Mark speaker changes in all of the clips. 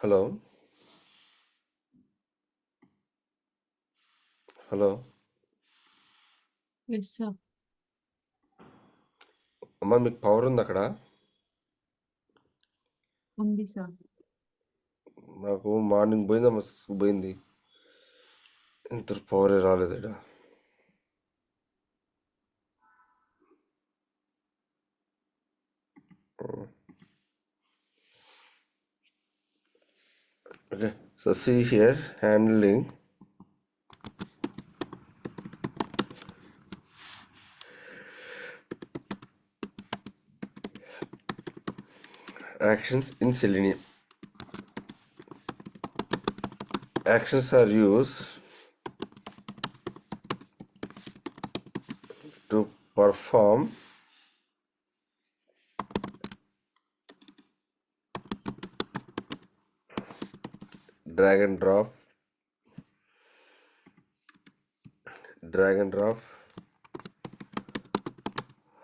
Speaker 1: Hello hello
Speaker 2: yes sir.
Speaker 1: అమ్మ మీకు power ఉంది అక్కడ?
Speaker 2: ఉంది సార్.
Speaker 1: నాకు మార్నింగ్ పోయిందమ్మ, 6కి పోయింది. ఇంత పవరే రాలేదు ఇక్కడ. Okay, so see here, handling actions in Selenium. Actions are used to perform drag and drop,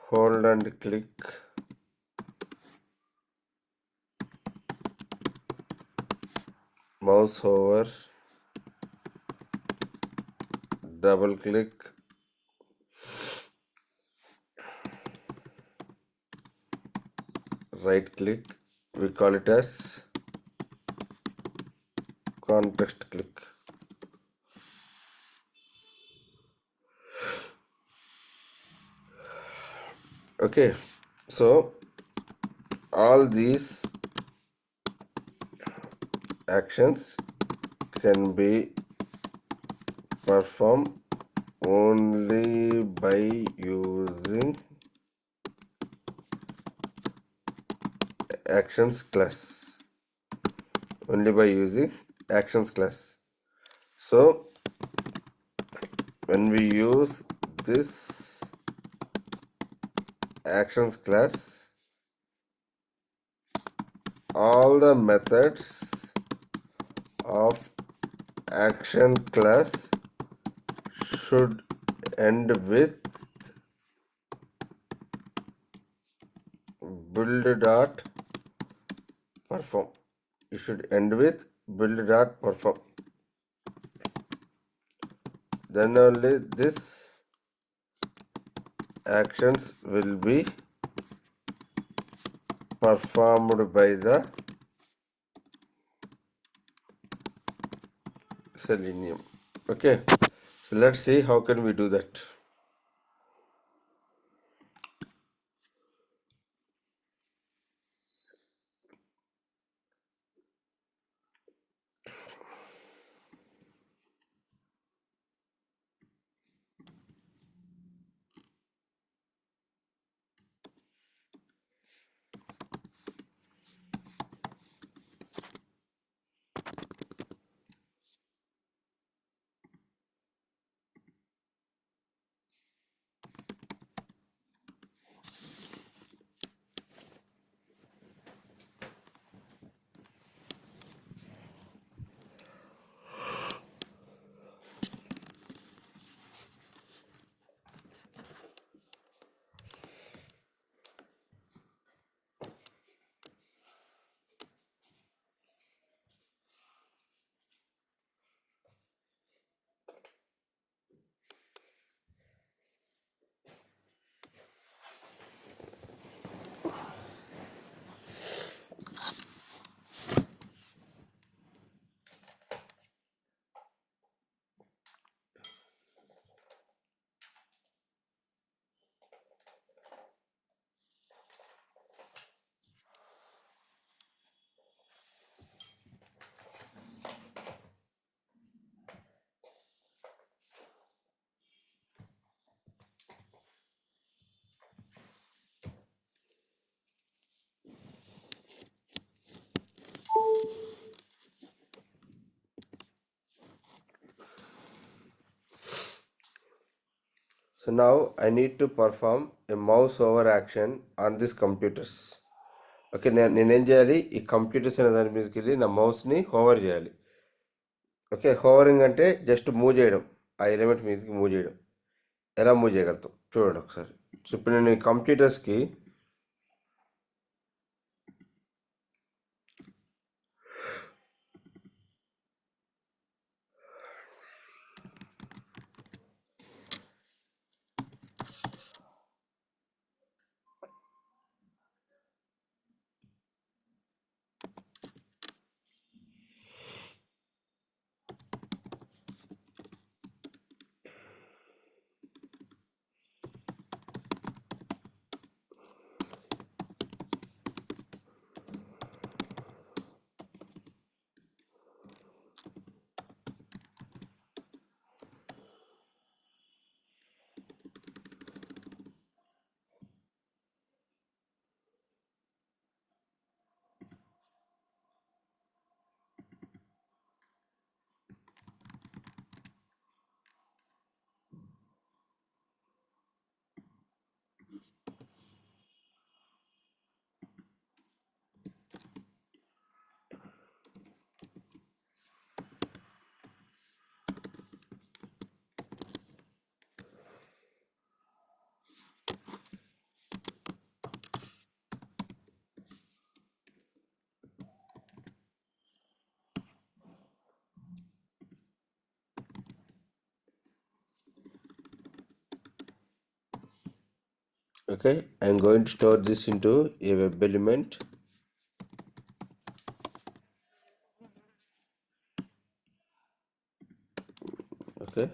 Speaker 1: hold and click, mouse over, double click, right click. We call it as context click. Okay, so all these actions can be performed only by using actions class. So when we use this actions class, all the methods of action class should end with build.perform. You should end with build.perform. Then only this actions will be performed by the Selenium. Okay, so let's see how can we do that. So now I need to perform a mouse over action on these computers. Okay, నేనేం చేయాలి? ఈ computers అనే దాని మీదకి వెళ్ళి నా మౌస్ని hover చేయాలి. Okay, hovering అంటే జస్ట్ మూవ్ చేయడం, ఆ ఎలిమెంట్ మీదకి మూవ్ చేయడం. ఎలా మూవ్ చేయగలుగుతాం చూడండి ఒకసారి. సో ఇప్పుడు నేను ఈ కంప్యూటర్స్కి Okay, I'm going to store this into a web element. Okay,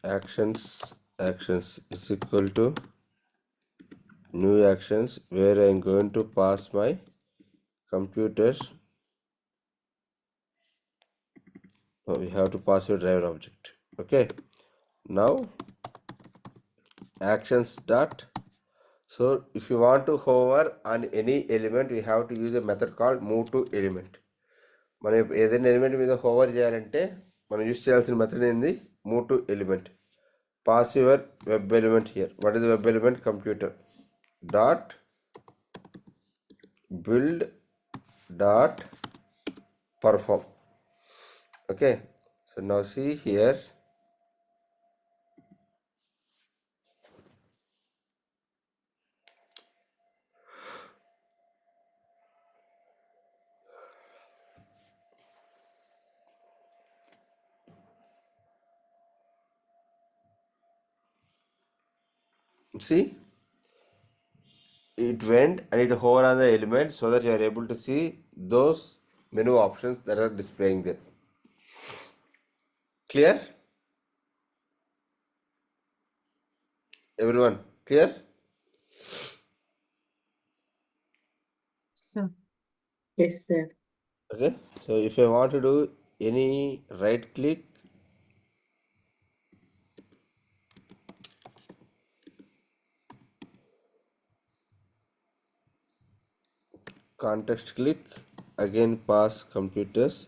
Speaker 1: actions is equal to new actions, where I'm going to pass my computer. We have to pass a driver object. Okay, now actions dot. So if you want to hover on any element, we have to use a method called move to element. మనం ఏదైనా element మీద hover చేయాలంటే మనం use చేయాల్సిన method ఏంది, move to element. Pass your web element here. What is web element? Computer dot build dot perform. Okay, so now see here, see it went and it hover on the element so that you are able to see those menu options that are displaying there. Clear? Everyone clear?
Speaker 2: Sir. Yes, sir.
Speaker 1: Okay, so if I want to do any right click, context click, again pass computers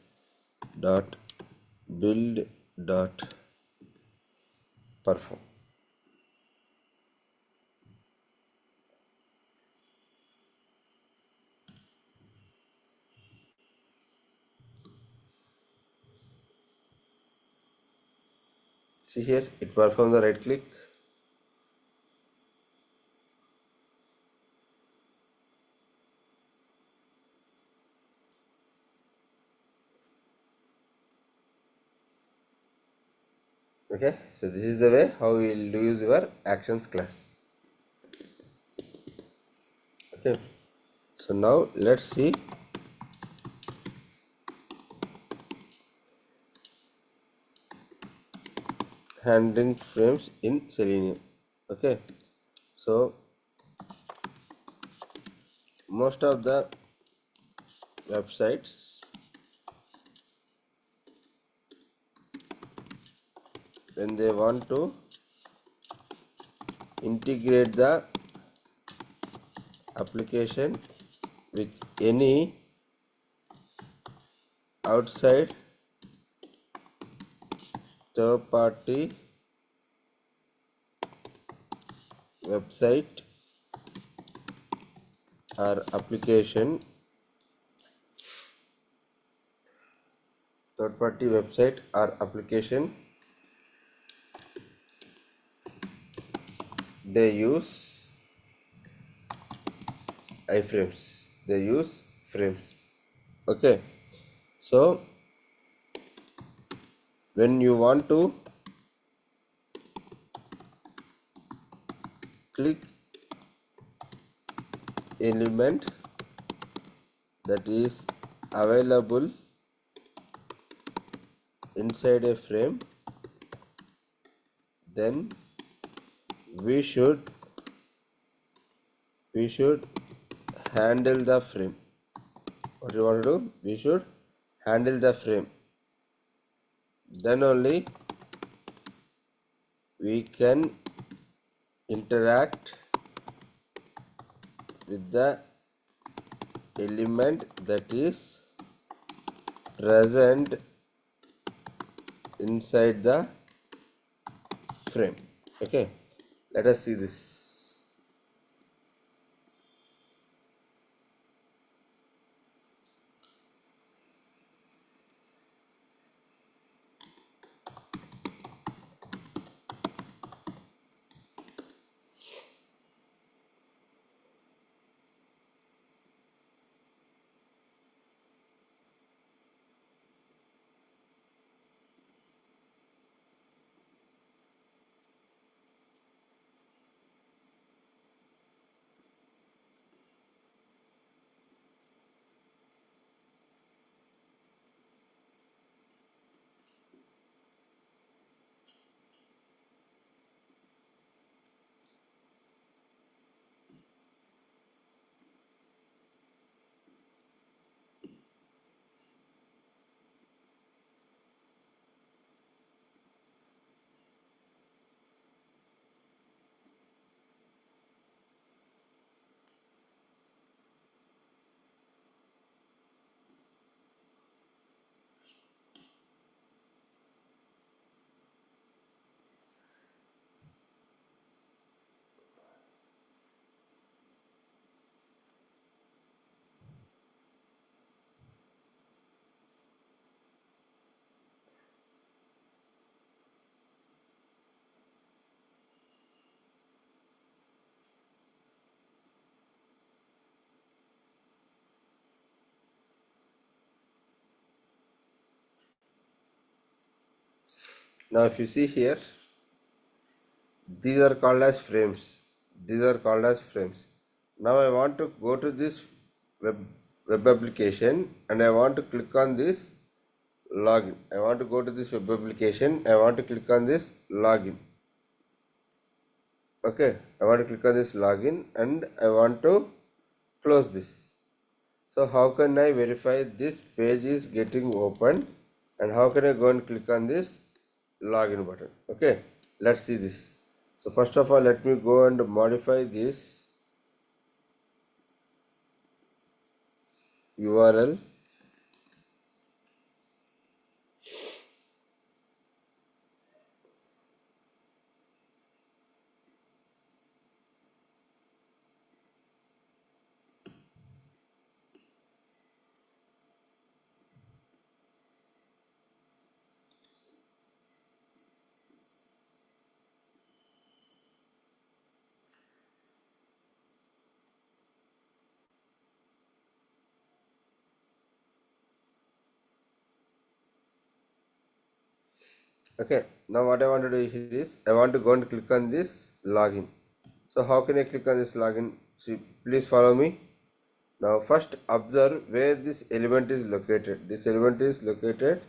Speaker 1: dot build dot perform. See here, it performs the right click. Okay, so this is the way how we will use your actions class. Okay, so now let's see handling frames in Selenium. Okay, so most of the websites when they want to integrate the application with any outside third party website or application, third party website or application, they use iframes, they use frames. Okay, so when you want to click element that is available inside a frame, then we should handle the frame. What you want to do? We should handle the frame. Then only we can interact with the element that is present inside the frame. Okay, let us see this. Now if you see here, these are called as frames. These are called as frames. Now I want to go to this web application and I want to click on this login. I want to go to this web application. I want to click on this login. Okay, I want to click on this login and I want to close this. So how can I verify this page is getting open, and how can I go and click on this login button? Okay, let's see this. So first of all, let me go and modify this URL. Okay, now what I want to do here is I want to go and click on this login. So how can I click on this login? See, please follow me. Now first observe where this element is located. This element is located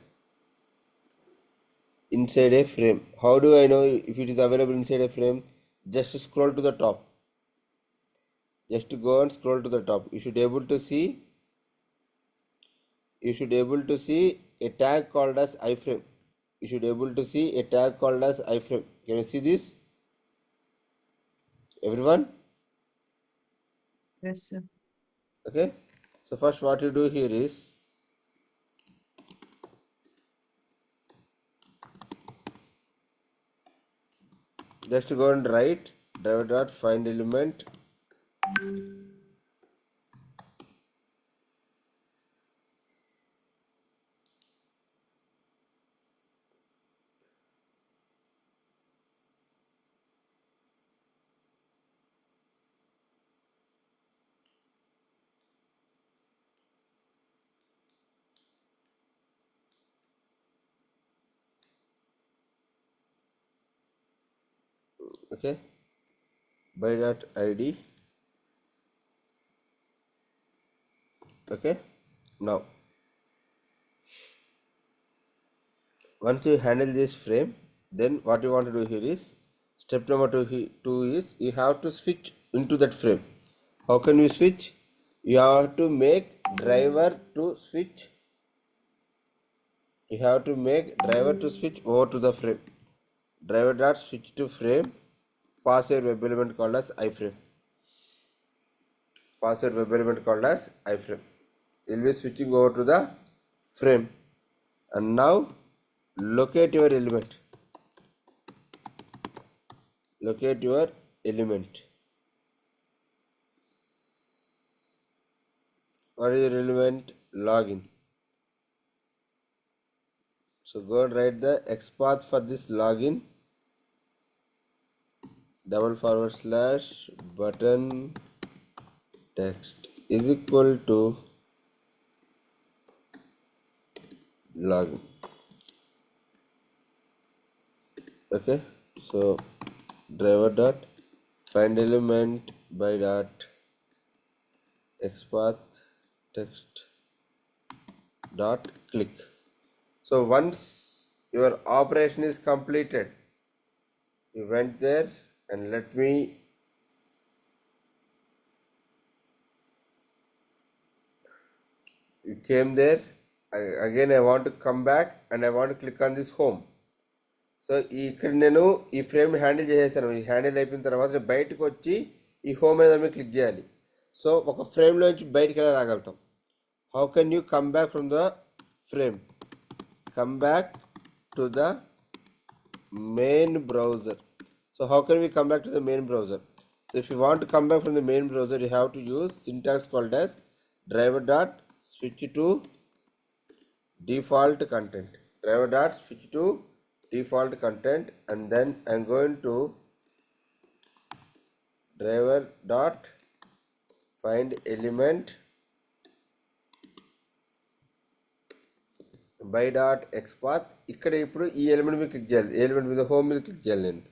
Speaker 1: inside a frame. How do I know if it is available inside a frame? Just scroll to the top. Just go and scroll to the top. You should able to see a tag called as iframe. You should able to see a tag called as iframe. Can you see this, everyone?
Speaker 2: Yes, sir.
Speaker 1: Okay. So first what you do here is just go and write driver dot find element. Okay, by dot id. Okay, now once you handle this frame, then what you want to do here is step number two is you have to switch into that frame. How can you switch? You have to make driver to switch. You have to make driver to switch over to the frame. Driver dot switch to frame. Pass your web element called as iframe. Pass your web element called as iframe. You'll be switching over to the frame. And now locate your element. Locate your element. What is your element? Login. So go and write the XPath for this login. / button text is equal to login. Okay, so driver dot find element by dot XPath text dot click. So once your operation is completed, you went there and let me you came there. Again I want to come back and I want to click on this home. So ఇక్కడ నేను ఈ ఫ్రేమ్ని handle చేసేసాను. ఈ handle అయిపోయిన తర్వాత నేను బయటకు వచ్చి ఈ హోమ్ మీద మీద క్లిక్ చేయాలి. సో ఒక ఫ్రేమ్లో నుంచి బయటకు ఎలా రాగలుగుతాం? How can you come back from the frame? Come back to the main browser. So how can we come back to the main browser? So if you want to come back from the main browser, you have to use syntax called as driver dot switch to default content. Driver dot switch to default content, and then I'm going to driver dot find element by dot X path. ఇక్కడ ఇప్పుడు ఈ element మీద click చేయాలి, ఈ element మీద home మీద click చేయాలి నేను.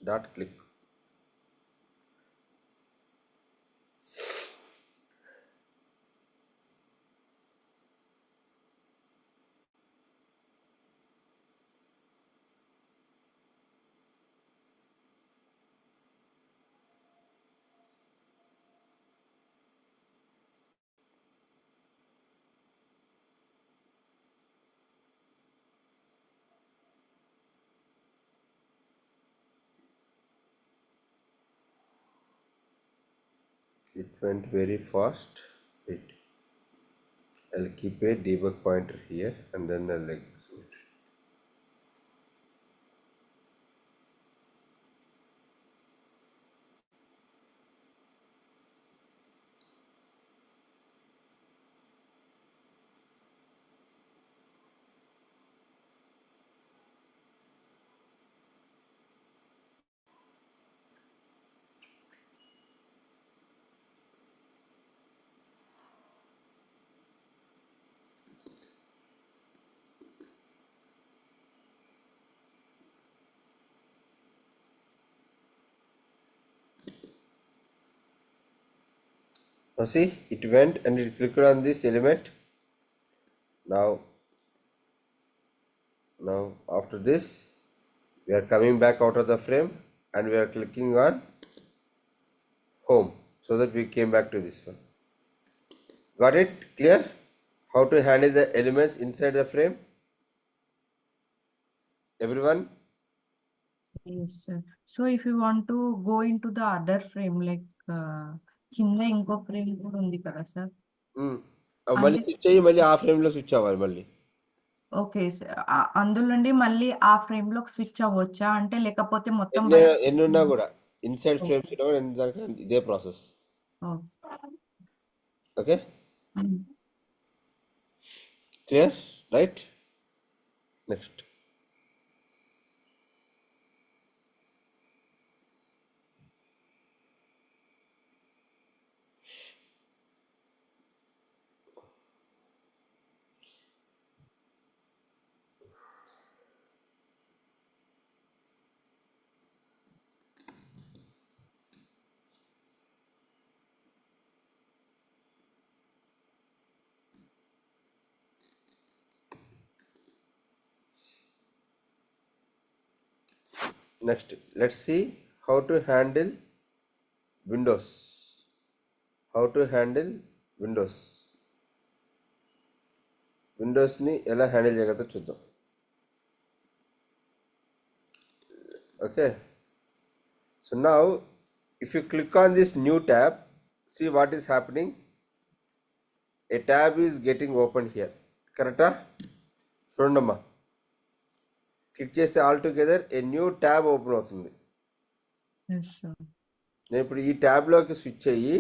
Speaker 1: Dot click. It went very fast. Wait, I'll keep a debug pointer here and then I'll execute. Now see, it went and it clicked on this element. Now after this, we are coming back out of the frame and we are clicking on home so that we came back to this one. Got it? Clear? How to handle the elements inside the frame? Everyone?
Speaker 3: Yes, sir. So if you want to go into the other frame, like కింద ఇంకో frame కూడా ఉంది కదా sir.
Speaker 1: మళ్ళీ
Speaker 3: అంటే
Speaker 1: switch అయ్యి మళ్ళీ ఆ ఫ్రేమ్లో స్విచ్ అవ్వాలి మళ్ళీ.
Speaker 3: ఓకే సార్, అందులో నుండి మళ్ళీ ఆ ఫ్రేమ్ లోకి స్విచ్ అవ్వచ్చా అంటే, లేకపోతే మొత్తం
Speaker 1: ఎన్ని ఉన్నా కూడా ఇన్సైడ్ ఫ్రేమ్స్ ఉన్నా కూడా దానికి ఇదే process. Okay, clear? Right. Next let's see how to handle windows. విండోస్ని ఎలా హ్యాండిల్ చేయగలతో చూద్దాం. Okay, so now if you click on this new tab, see what is happening. A tab is getting opened here. కరెక్టా? చూడండమ్మా, click చేస్తే all together a new tab open అవుతుంది. నేను ఇప్పుడు ఈ ట్యాబ్లోకి switch అయ్యి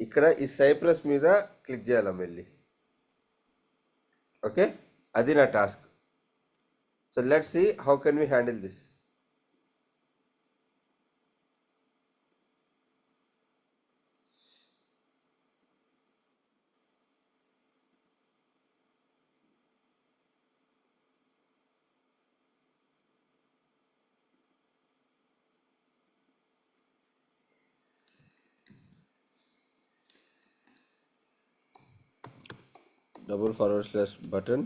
Speaker 1: ఇక్కడ ఈ సైప్రస్ మీద క్లిక్ చేయాలమ్మ వెళ్ళి. ఓకే, అది నా task. So let's see how can we handle this. $/button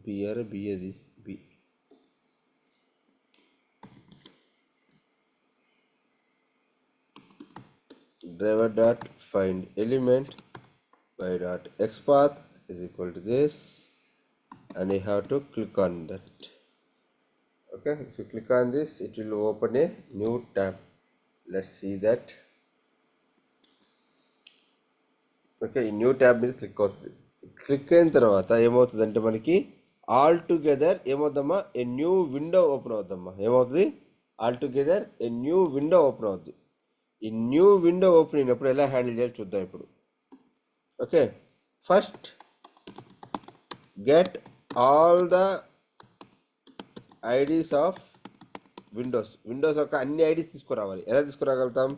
Speaker 1: br b అది b driver dot find element by dot xpath is equal to this. and you have to click on that. Okay, if you click on this, it will open a new tab. Let's see that. Okay, ఈ new tab మీద click అవుతుంది. క్లిక్ అయిన తర్వాత ఏమవుతుందంటే మనకి all together ఏమవుద్దమ్మా, a new window open అవుద్దమ్మా. ఏమవుతుంది, all together a new window open అవుద్ది. ఈ న్యూ విండో ఓపెన్ అయినప్పుడు ఎలా హ్యాండిల్ చేయాలి చూద్దాం ఇప్పుడు. Okay, first get all the IDs of windows యొక్క అన్ని ఐడీస్ తీసుకురావాలి. ఎలా తీసుకురాగలుగుతాం?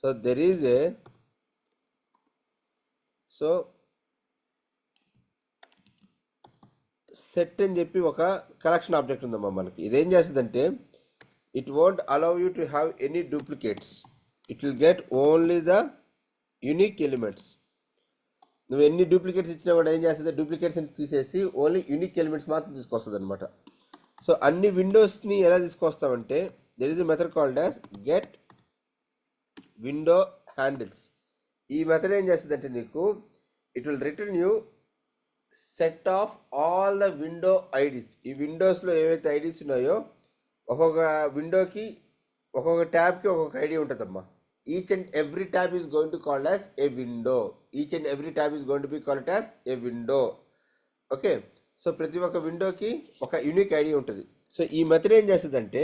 Speaker 1: So there is a set అని చెప్పి ఒక కలెక్షన్ ఆబ్జెక్ట్ ఉందమ్మా మనకి. ఇదేం చేస్తుందంటే it won't allow you to have any duplicates. It will get only the unique elements. నువ్వు ఎన్ని డూప్లికేట్స్ ఇచ్చినా కూడా ఏం చేస్తుంది, డూప్లికేట్స్ తీసేసి ఓన్లీ యూనిక్ ఎలిమెంట్స్ మాత్రం తీసుకొస్తుంది అనమాట. సో అన్ని విండోస్ని ఎలా తీసుకొస్తామంటే there is a method called as get window handles. ఈ మెథడ్ ఏం చేస్తుందంటే నీకు it will return you set of all the window IDs. ఈ విండోస్లో ఏవైతే ఐడీస్ ఉన్నాయో ఒక్కొక్క విండోకి ఒక్కొక్క ట్యాబ్కి ఒక్కొక్క ఐడి ఉంటుందమ్మా. Each and every tab is going to called as a window. Each and every tab is going to be called as a window. Okay, so ప్రతి ఒక్క విండోకి ఒక యూనిక్ ఐడి ఉంటుంది. సో ఈ మెథడ్ ఏం చేస్తుందంటే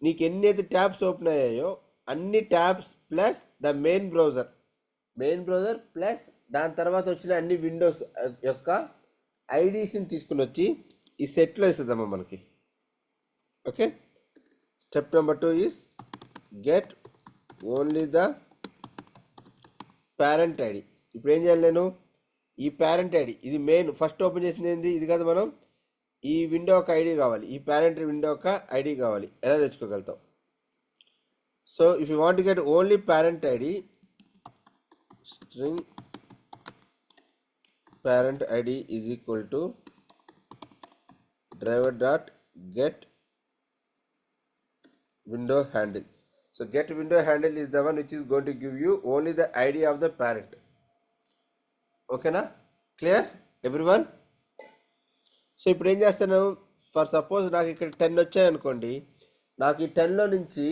Speaker 1: నీకు ఎన్ని అయితే ట్యాబ్స్ ఓపెన్ అయ్యాయో అన్ని tabs plus the main browser plus దాని తర్వాత వచ్చిన అన్ని విండోస్ యొక్క ఐడీస్ని తీసుకుని వచ్చి ఈ సెట్లో ఇస్తుందమ్మా మనకి. Okay, step number 2 is get only the parent ID. ఇప్పుడు ఏం చేయాలి, నేను ఈ పేరెంట్ ఐడి ఇది మెయిన్ ఫస్ట్ ఓపెన్ చేసింది ఏంది, ఇది కదా. మనం ఈ విండో ఒక ఐడి కావాలి, ఈ పేరెంట్ విండో ఒక ఐడి కావాలి. ఎలా తెచ్చుకోగలుగుతాం? So if you want get only parent ID, string parent id is equal to driver dot get window handle. So get window handle is the one which is going to give you only the id of the parent. Okay na? Clear everyone? So ఇప్పుడు ఏం చేస్తాను, for suppose నాకు ఇక్కడ 10 వచ్చాయి అనుకోండి. నాకు ఈ 10లో నుంచి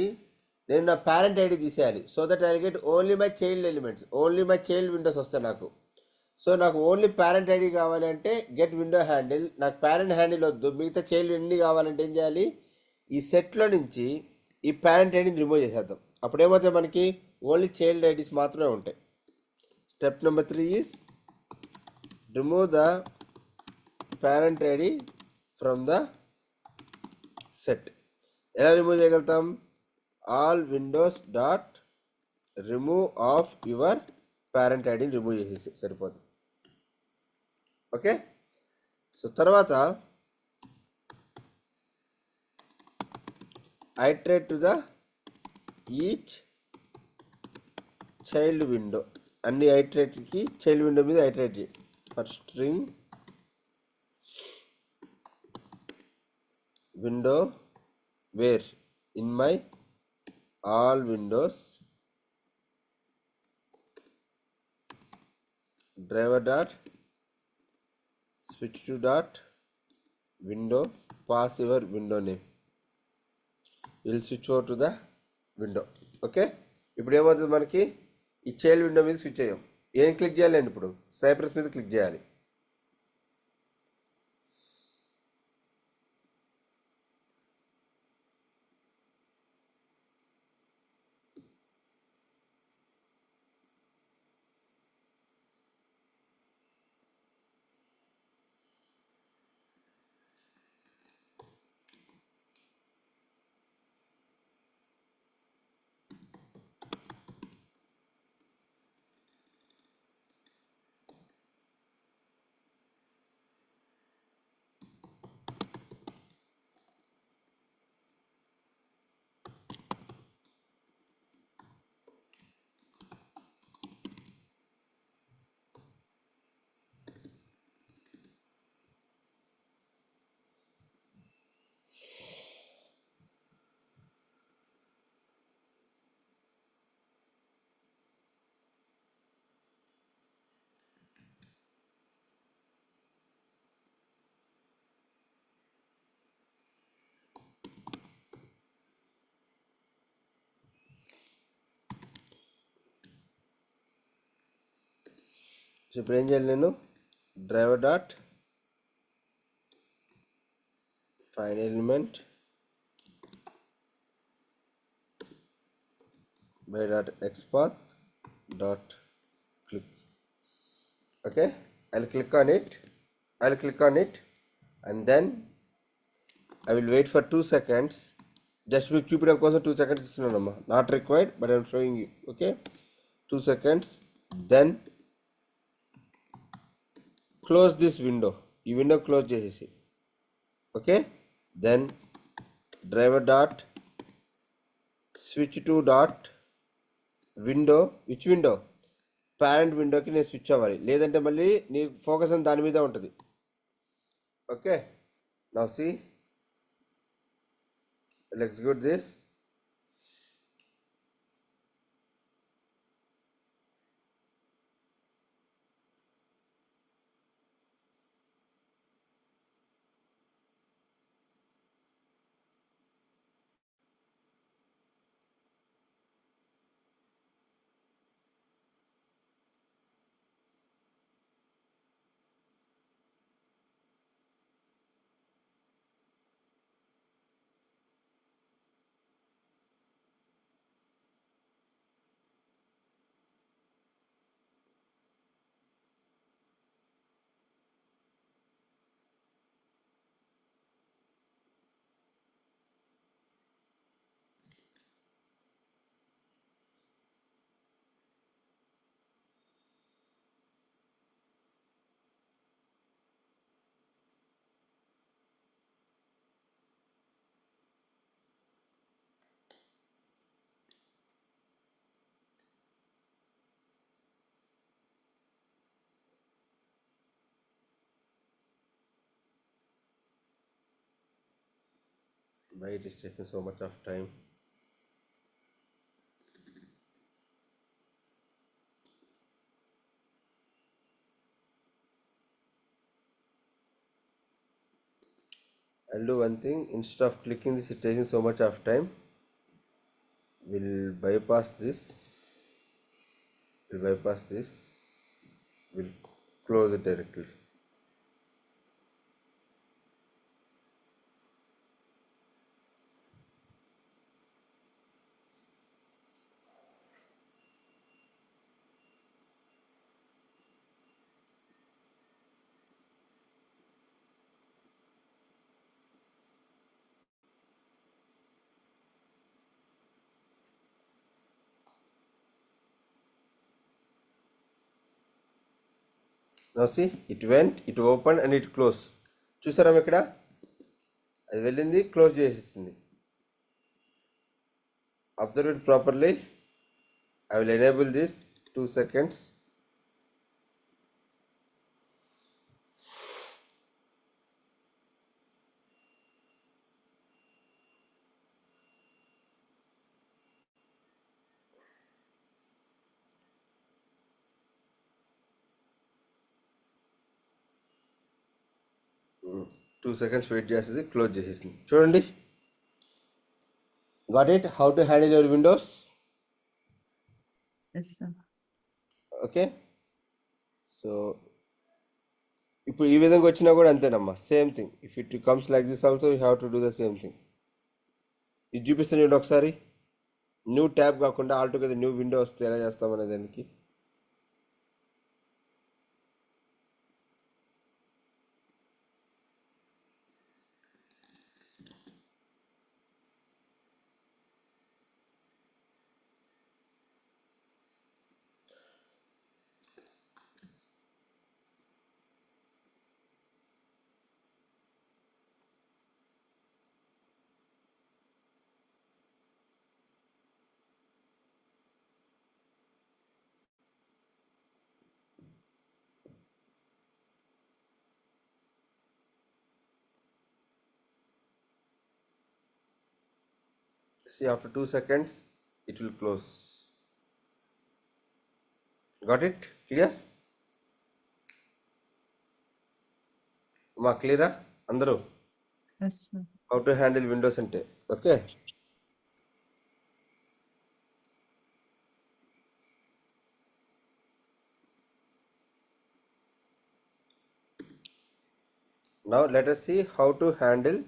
Speaker 1: నేను నా పేరెంట్ ఐడి తీసేయాలి. So that I get only my child elements, only my child Windows వస్తాయి నాకు. సో నాకు ఓన్లీ పేరెంట్ ఐడి కావాలి అంటే గెట్ విండో హ్యాండిల్. నాకు పేరెంట్ హ్యాండిల్ వద్దు, మిగతా చైల్డ్ ఎన్ని కావాలంటే ఏం చేయాలి, ఈ సెట్లో నుంచి ఈ పేరెంట్ ఐడిని రిమూవ్ చేసేద్దాం. అప్పుడు ఏమవుతాయి, మనకి ఓన్లీ చైల్డ్ ఐడీస్ మాత్రమే ఉంటాయి. Step number 3 is remove the parent ID from the set. ఎలా రిమూవ్ చేయగలుగుతాం? All windows dot remove of your parent ఐడిని రిమూవ్ చేసేసి సరిపోతుంది. ఓకే, సో తర్వాత iterate to the each child window. అన్ని ఐటరేట్కి చైల్డ్ విండో మీద ఐటరేట్ చేయి. For string window where in my all windows driver dot switch to dot window pass your window name. We'll switch over to the window. Okay, ఇప్పుడు ఏమవుతుంది, మనకి ఈ child window మీద switch అయ్యాం. ఏం click చేయాలండి, ఇప్పుడు సైప్రస్ మీద క్లిక్ చేయాలి. సో ఇప్పుడు ఏం చేయాలి నేను driver dot fine element by dot xpath dot click. Okay, I'll click on it and then I will wait for 2 seconds. Just మీకు చూపించడం కోసం 2 seconds ఇస్తున్నానమ్మా, not required but I'm showing you. Okay, 2 seconds, then close this window. ఈ window close చేసేసి okay then driver dot switch to dot window which window parent విండోకి నేను switch అవ్వాలి, లేదంటే మళ్ళీ నీ ఫోకస్ అని దాని మీద ఉంటుంది. Okay now see let's execute this. Why it is taking so much of time? I'll do one thing, instead of clicking this, it's taking so much of time. We'll bypass this. We'll close it directly. Now see, it went, it opened and it closed. చూసారా ఇక్కడ అది వెళ్ళింది close చేసేసింది. Observe it properly. I will enable this 2 seconds. Two seconds wait చేస్తుంది, close చేసేసింది. చూడండి, got it. How to handle your windows.
Speaker 3: Yes, sir.
Speaker 1: Okay, so ఇప్పుడు ఈ విధంగా వచ్చినా కూడా అంతేనమ్మా, same thing. If it comes like this also you have to do the same thing. ఇది చూపిస్తాను చూడండి ఒకసారి. న్యూ ట్యాబ్ కాకుండా ఆల్టుగెదర్ న్యూ విండో వస్తే ఎలా చేస్తామనే దానికి. See, after 2 seconds, it will close. Got it? Clear? మా క్లియరా అందరూ?
Speaker 3: Yes, sir.
Speaker 1: How to handle windows అంటే. Okay, Now let us see how to handle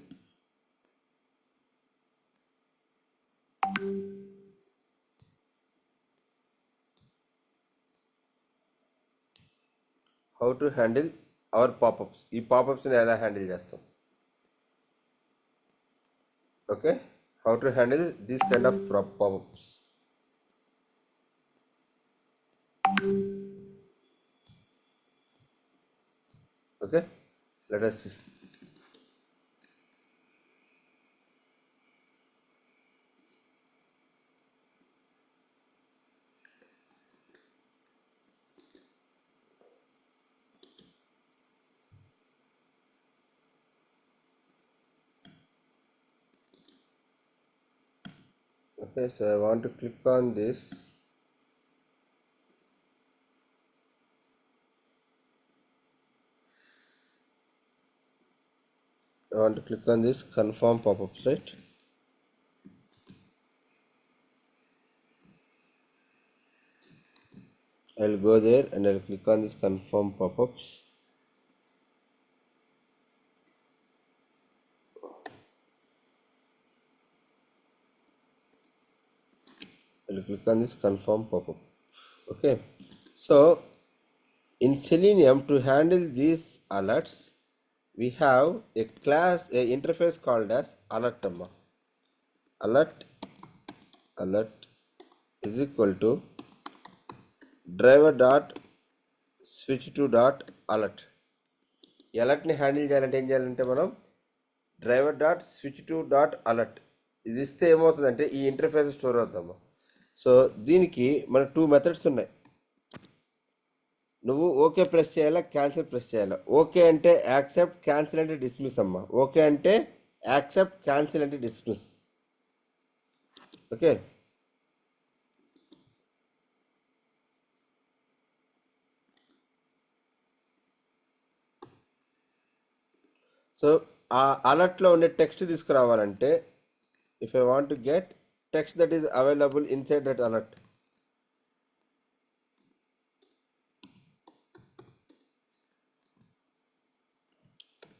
Speaker 1: our pop-ups. ఈ పాపప్స్ని ఎలా హ్యాండిల్ చేస్తాం? Okay, how to handle these kind of pop-ups. Okay, let us see. Okay, so I want to click on this. I want to click on this confirm pop-ups, right? I'll go there and I'll click on this confirm pop-ups. I'll click on this confirm pop-up. Okay, so in Selenium, to handle these alerts, we have a class, a interface called as alert. Alert is equal to driver dot switch to dot alert. ఈ అలర్ట్ని handle చేయాలంటే ఏం చేయాలంటే మనం driver dot switch to dot alert ఇది ఇస్తే ఏమవుతుందంటే ఈ interface store అవుతాము. సో దీనికి మన 2 మెథడ్స్ ఉన్నాయి. నువ్వు ఓకే ప్రెస్ చేయాలా, క్యాన్సిల్ ప్రెస్ చేయాలా. ఓకే అంటే యాక్సెప్ట్, క్యాన్సిల్ అంటే డిస్మిస్ అమ్మా. ఓకే అంటే యాక్సెప్ట్, క్యాన్సిల్ అంటే డిస్మిస్. ఓకే, సో ఆ అలర్ట్లో ఉండే టెక్స్ట్ తీసుకురావాలంటే if I want to get text that is available inside that alert,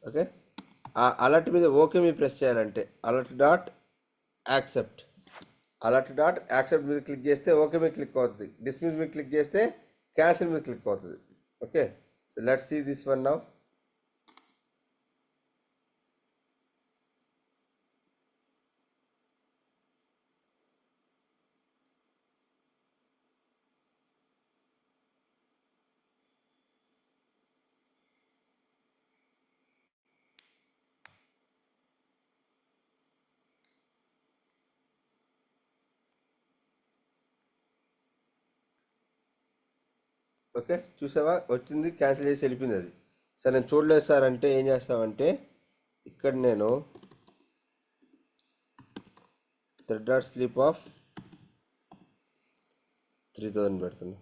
Speaker 1: okay, ఆ అలర్ట్ మీద ఓకే మీద ప్రెస్ చేయాలంటే అలర్ట్ డాట్ యాక్సెప్ట్ మీద క్లిక్ చేస్తే ఓకే మీద క్లిక్ అవుతుంది. డిస్మిస్ మీద క్లిక్ చేస్తే క్యాన్సిల్ మీద క్లిక్ అవుతుంది. Okay, so let's see this one now. Okay, చూసావా వచ్చింది, క్యాన్సిల్ చేసి వెళ్ళిపోయింది అది. సరే నేను చూడలేదు సార్ అంటే ఏం చేస్తామంటే ఇక్కడ నేను థ్రెడ్ డాట్ స్లీప్ ఆఫ్ 3000 పెడుతున్నా.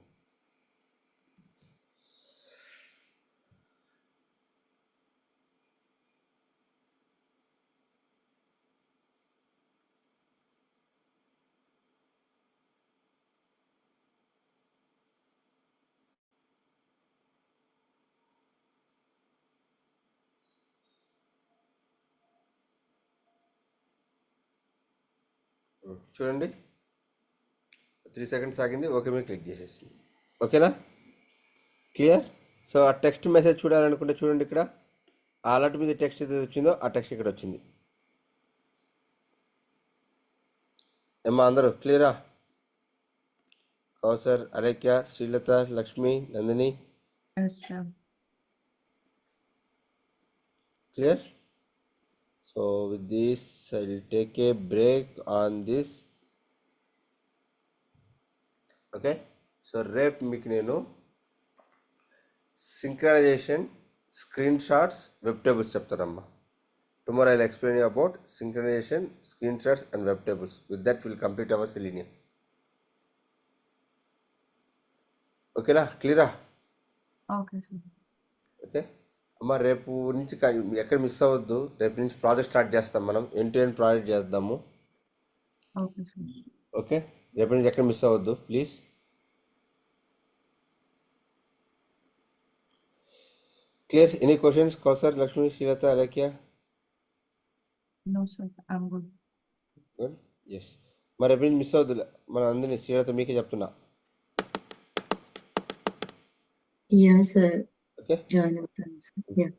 Speaker 1: చూడండి 3 సెకండ్స్ ఆగింది, ఓకే మీద క్లిక్ చేసేసింది. ఓకేనా, క్లియర్. సో ఆ టెక్స్ట్ మెసేజ్ చూడాలనుకుంటే చూడండి ఇక్కడ ఆ అలర్ట్ మీద టెక్స్ట్ ఏదైతే వచ్చిందో ఆ టెక్స్ట్ ఇక్కడ వచ్చింది. ఏమ్మా అందరూ క్లియరా? Kausar, Alekhya, Srilatha, Lakshmi, Nandini,
Speaker 3: Yes, sir.
Speaker 1: clear? So with this I'll take a break on this. Okay, so రేపు మీకు నేను synchronization, screen shots, web tables చెప్తానమ్మా. Tomorrow I'll explain you about synchronization, screen shots and web tables. With that will complete our Selenium. ఓకేనా, క్లియరా?
Speaker 3: Okay, sir.
Speaker 1: Okay అమ్మ, రేపు నుంచి ఎక్కడ మిస్ అవ్వద్దు. రేపు నుంచి ప్రాజెక్ట్ స్టార్ట్ చేస్తాం, మనం ఎండ్ ప్రాజెక్ట్ చేద్దాము.
Speaker 3: Okay, sir.
Speaker 1: ఓకే, రేపు నుంచి ఎక్కడ మిస్ అవ్వద్దు please. Clear? Any questions? Kausar, Lakshmi, Shilata, Alakya?
Speaker 3: No, sir. I'm good.
Speaker 1: Good? Yes. మరి ఎప్పుడు మిస్ అవుతుంది మన అందరినీ శ్రీలత మీకే చెప్తున్నా.
Speaker 2: Yeah, sir.
Speaker 1: ఓకే
Speaker 2: Join అవుతాను, sir. Yeah.